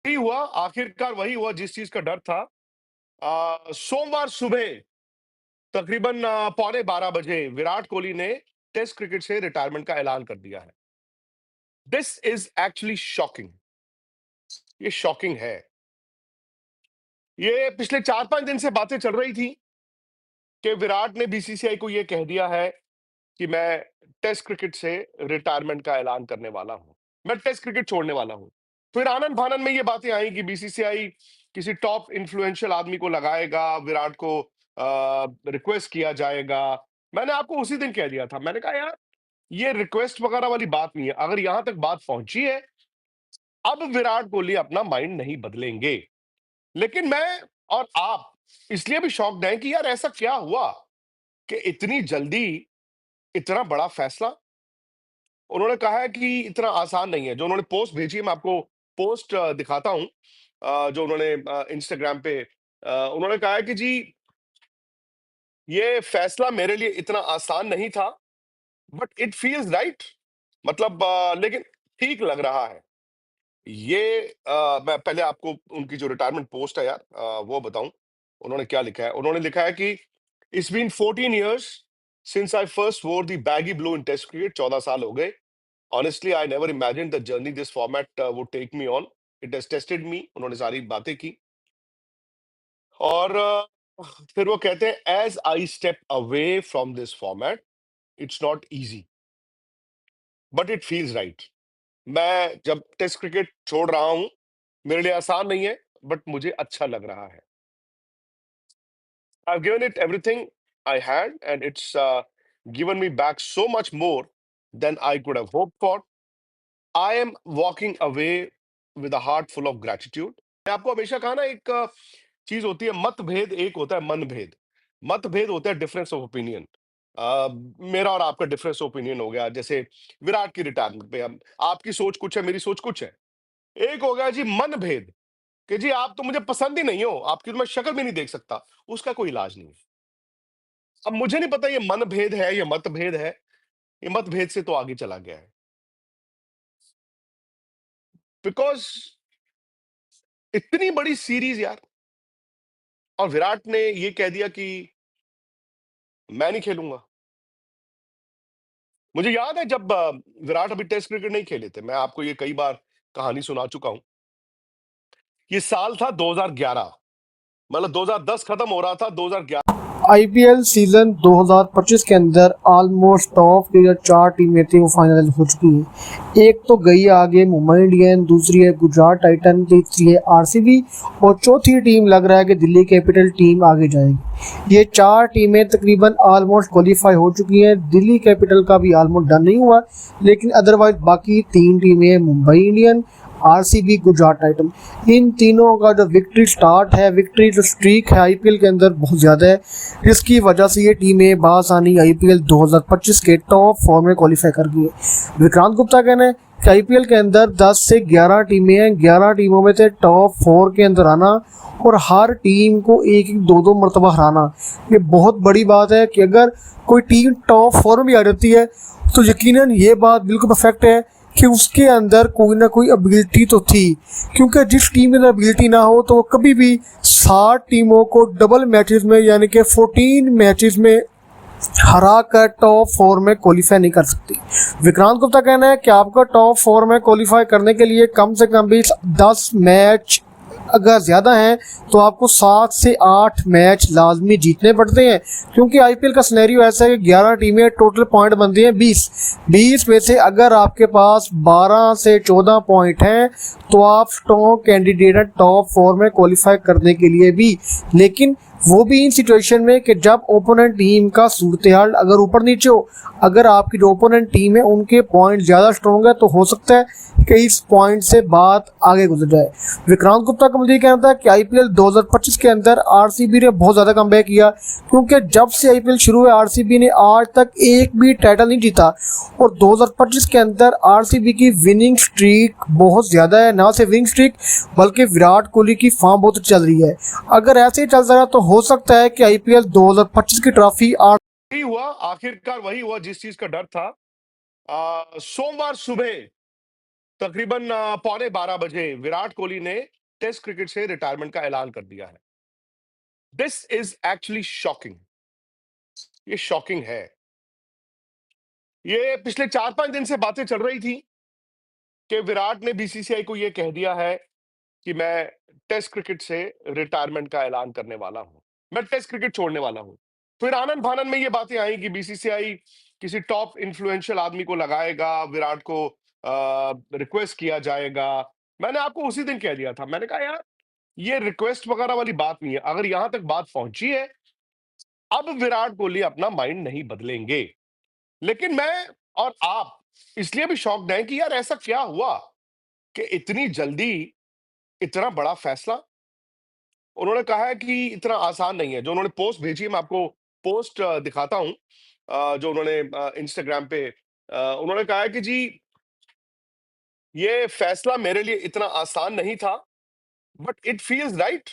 वही हुआ, आखिरकार वही हुआ जिस चीज का डर था। सोमवार सुबह तकरीबन पौने 12 बजे विराट कोहली ने टेस्ट क्रिकेट से रिटायरमेंट का ऐलान कर दिया है। This is actually shocking. ये शॉकिंग है। ये पिछले 4-5 दिन से बातें चल रही थी कि विराट ने बीसीसीआई को ये कह दिया है कि मैं टेस्ट क्रिकेट से रिटायरमेंट का ऐलान करने वाला हूं, मैं टेस्ट क्रिकेट छोड़ने वाला हूं। फिर आनंद फानन में ये बातें आई कि बीसीसीआई किसी टॉप इन्फ्लुएंशियल आदमी को लगाएगा, विराट को रिक्वेस्ट किया जाएगा। मैंने आपको उसी दिन कह दिया था, मैंने कहा यार ये रिक्वेस्ट वगैरह वाली बात नहीं है। अगर यहां तक बात पहुंची है, अब विराट कोहली अपना माइंड नहीं बदलेंगे। लेकिन मैं और आप इसलिए भी शॉक्ड हैं कि यार ऐसा क्या हुआ कि इतनी जल्दी इतना बड़ा फैसला। उन्होंने कहा है कि इतना आसान नहीं है। जो उन्होंने पोस्ट भेजी है, मैं आपको पोस्ट दिखाता हूं, जो उन्होंने इंस्टाग्राम पे उन्होंने कहा है कि जी ये फैसला मेरे लिए इतना आसान नहीं था, बट इट फील्स राइट। मतलब लेकिन ठीक लग रहा है। ये मैं पहले आपको उनकी जो रिटायरमेंट पोस्ट है यार, वो बताऊं। उन्होंने क्या लिखा है। उन्होंने लिखा है कि it's been 14 years since I first wore the baggy blue in test cricket. 14 साल हो गए। Honestly, I never imagined the journey this format would take me on. It has tested me. उन्होंने सारी बातें की। और फिर वो कहते हैं as I step away from this format, it's not easy but it feels right. मैं जब टेस्ट क्रिकेट छोड़ रहा हूं, मेरे लिए आसान नहीं है, बट मुझे अच्छा लग रहा है। I've given it everything I had, and it's given me back so much more than I could have hoped for. I am walking away with a heart full of gratitude. मैं आपको हमेशा कहा ना, एक चीज होती है मतभेद, एक होता है मनभेद। मतभेद होता है डिफरेंस ऑफ ओपिनियन। मेरा और आपका डिफरेंस ओपिनियन हो गया, जैसे विराट की रिटायरमेंट पे हम, आपकी सोच कुछ है, मेरी सोच कुछ है। एक हो गया जी मनभेद, कि जी आप तो मुझे पसंद ही नहीं हो, आपकी तो मैं शक्ल भी नहीं देख सकता। उसका कोई इलाज नहीं है। अब मुझे नहीं पता ये मनभेद है या मतभेद है। ये मतभेद से तो आगे चला गया है, बिकॉज इतनी बड़ी सीरीज यार, और विराट ने ये कह दिया कि मैं नहीं खेलूंगा। मुझे याद है जब विराट अभी टेस्ट क्रिकेट नहीं खेले थे, मैं आपको ये कई बार कहानी सुना चुका हूं। ये साल था 2011, मतलब 2010 खत्म हो रहा था, 2011। आईपीएल सीजन 2025 के अंदर ऑलमोस्ट टॉप की जो 4 टीमें थी वो फाइनल हो चुकी हैं। एक तो गई आगे मुंबई इंडियन, दूसरी है गुजरात टाइटन, तीसरी है आरसीबी और चौथी टीम लग रहा है कि दिल्ली कैपिटल टीम आगे जाएगी। ये 4 टीमें तकरीबन ऑलमोस्ट क्वालिफाई हो चुकी हैं। दिल्ली कैपिटल का भी ऑलमोस्ट डन नहीं हुआ, लेकिन अदरवाइज बाकी 3 टीमें Mumbai Indian, RCB, Gujarat titan, इन तीनों का जो विक्ट्री स्टार्ट है, विक्ट्री जो स्ट्रीक है आईपीएल के अंदर बहुत ज़्यादा है। इसकी वजह से ये टीमें बासानी आईपीएल 2025 के टॉप 4 में क्वालिफाई कर गई है। विक्रांत गुप्ता कहना है कि आईपीएल के अंदर 10 से 11 टीमें हैं, 11 टीमों में से टॉप 4 के अंदर आना और हर टीम को एक एक 2-2 मरतबा हराना, ये बहुत बड़ी बात है। कि अगर कोई टीम टॉप 4 में भी आ जाती है तो यकीनन ये बात बिल्कुल परफेक्ट है कि उसके अंदर कोई ना कोई एबिलिटी तो थी, क्योंकि जिस टीम के अंदर एबिलिटी ना हो तो वो कभी भी 60 टीमों को डबल मैचेस में यानी कि 14 मैचेस में हरा कर टॉप 4 में क्वालिफाई नहीं कर सकती। विक्रांत गुप्ता कहना है कि आपका टॉप 4 में क्वालिफाई करने के लिए कम से कम भी 10 मैच अगर ज़्यादा हैं तो आपको 7 से 8 मैच लाजमी जीतने पड़ते हैं, क्योंकि आईपीएल का सिनेरियो ऐसा है कि 11 टीमें, टोटल पॉइंट बनते हैं 20 में से अगर आपके पास 12 से 14 पॉइंट हैं तो आप स्ट्रॉन्ग कैंडिडेट हैं टॉप 4 में क्वालिफाई करने के लिए भी। लेकिन वो भी इन सिचुएशन में कि जब ओपोनेंट टीम का सूरत हाल अगर ऊपर नीचे हो, अगर आपकी जो ओपोनेंट टीम है उनके पॉइंट ज़्यादा स्ट्रॉन्ग है तो हो सकता है कि इस पॉइंट से बात आगे गुजर जाए। विक्रांत गुप्ता का मुझे ये कहना था कि आईपीएल 2025 के अंदर आरसीबी ने बहुत ज़्यादा कमबैक किया, क्योंकि जब से आईपीएल शुरू हुआ आरसीबी ने आज तक एक भी टाइटल नहीं जीता और 2025 के अंदर आरसीबी की विनिंग स्ट्रीक बहुत ज़्यादा है। ना सिर्फ विनिंग स्ट्रीक बल्कि विराट कोहली की फॉर्म बहुत चल रही है। अगर ऐसे ही चलता रहा तो हो सकता है कि आईपीएल 2025 की ट्रॉफी वही हुआ, आखिरकार वही हुआ जिस चीज का डर था। सोमवार सुबह तकरीबन पौने 12 बजे विराट कोहली ने टेस्ट क्रिकेट से रिटायरमेंट का ऐलान कर दिया है। This is actually shocking. ये शॉकिंग है। ये पिछले 4-5 दिन से बातें चल रही थी कि विराट ने बीसीसीआई को ये कह दिया है कि मैं टेस्ट क्रिकेट से रिटायरमेंट का ऐलान करने वाला हूं। मैं टेस्ट क्रिकेट छोड़ने वाला हूं। फिर आनंद फानन में ये बातें आई कि बीसीसीआई किसी टॉप इन्फ्लुएंशियल आदमी को लगाएगा, विराट को रिक्वेस्ट किया जाएगा। मैंने आपको उसी दिन कह दिया था, मैंने कहा यार ये रिक्वेस्ट वगैरह वाली बात नहीं है। अगर यहां तक बात पहुंची है, अब विराट कोहली अपना माइंड नहीं बदलेंगे। लेकिन मैं और आप इसलिए भी शॉक्ड हैं कि यार ऐसा क्या हुआ कि इतनी जल्दी इतना बड़ा फैसला। उन्होंने कहा है कि इतना आसान नहीं है। जो उन्होंने पोस्ट भेजी है, मैं आपको पोस्ट दिखाता हूं, जो उन्होंने इंस्टाग्राम पे उन्होंने कहा है कि जी ये फैसला मेरे लिए इतना आसान नहीं था, बट इट फील्स राइट।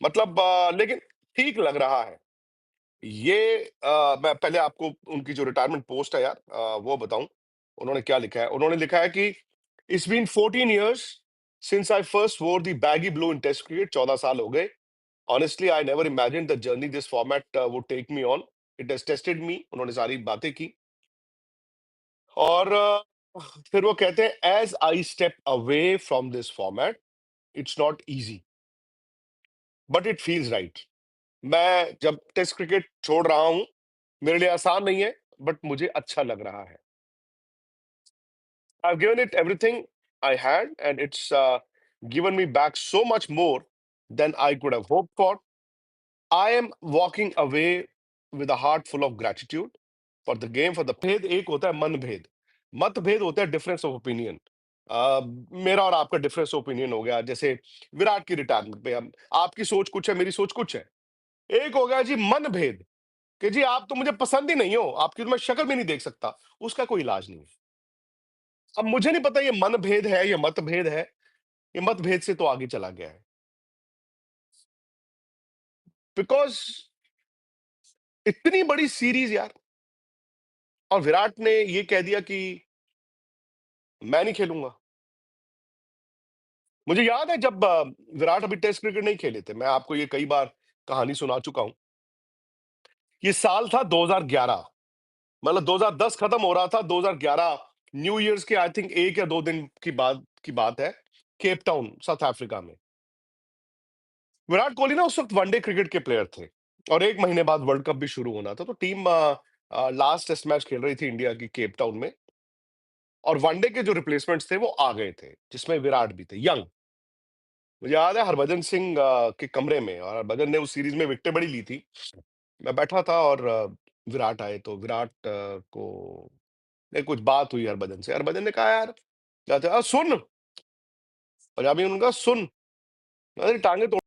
मतलब लेकिन ठीक लग रहा है। ये मैं पहले आपको उनकी जो रिटायरमेंट पोस्ट है यार, वो बताऊं उन्होंने क्या लिखा है। उन्होंने लिखा है कि it's been 14 years since I first wore the baggy blue in test cricket। 14 साल हो गए। Honestly, I never imagined the journey this format would take me on. It has tested me। उन्होंने सारी बातें की। और फिर वो कहते हैं as I step away from this format, it's not easy but it feels right. मैं जब टेस्ट क्रिकेट छोड़ रहा हूं, मेरे लिए आसान नहीं है, बट मुझे अच्छा लग रहा है। I've given it everything I had, and it's given me back so much more than I could have hoped for। I am walking away with a heart full of gratitude for the game, for the भेद एक होता है मन भेद, मतभेद होता है difference of opinion. मेरा और आपका डिफरेंस ओपिनियन हो गया, जैसे विराट की रिटायरमेंट पे हम आपकी सोच कुछ है, मेरी सोच कुछ है। एक हो गया जी मन भेद कि जी आप तो मुझे पसंद ही नहीं हो, आपकी तो मैं शक्ल भी नहीं देख सकता। उसका कोई इलाज नहीं है। अब मुझे नहीं पता ये मनभेद है या मतभेद है। ये मतभेद से तो आगे चला गया है। बिकॉज इतनी बड़ी सीरीज यार, और विराट ने ये कह दिया कि मैं नहीं खेलूंगा। मुझे याद है जब विराट अभी टेस्ट क्रिकेट नहीं खेले थे, मैं आपको ये कई बार कहानी सुना चुका हूं। ये साल था 2011। मतलब 2010 खत्म हो रहा था, 2011 न्यू ईयर्स के आई थिंक 1 या 2 दिन की बात है, केप टाउन साउथ अफ्रीका में। विराट कोहली ना उस वक्त वनडे क्रिकेट के प्लेयर थे, और 1 महीने बाद वर्ल्ड कप भी शुरू होना था। तो टीम लास्ट टेस्ट मैच खेल रही थी इंडिया की केप टाउन में, और वनडे के जो रिप्लेसमेंट्स थे वो आ गए थे, जिसमें विराट भी थे यंग। मुझे याद है हरभजन सिंह के कमरे में, और हरभजन ने उस सीरीज में विकेटें बड़ी ली थी। मैं बैठा था और विराट आए, तो विराट को ने कुछ बात हुई हरभजन से। हरभजन ने कहा यार क्या था, सुन। पंजाबी में उन्होंने कहा सुन, अरे टांगे तोड़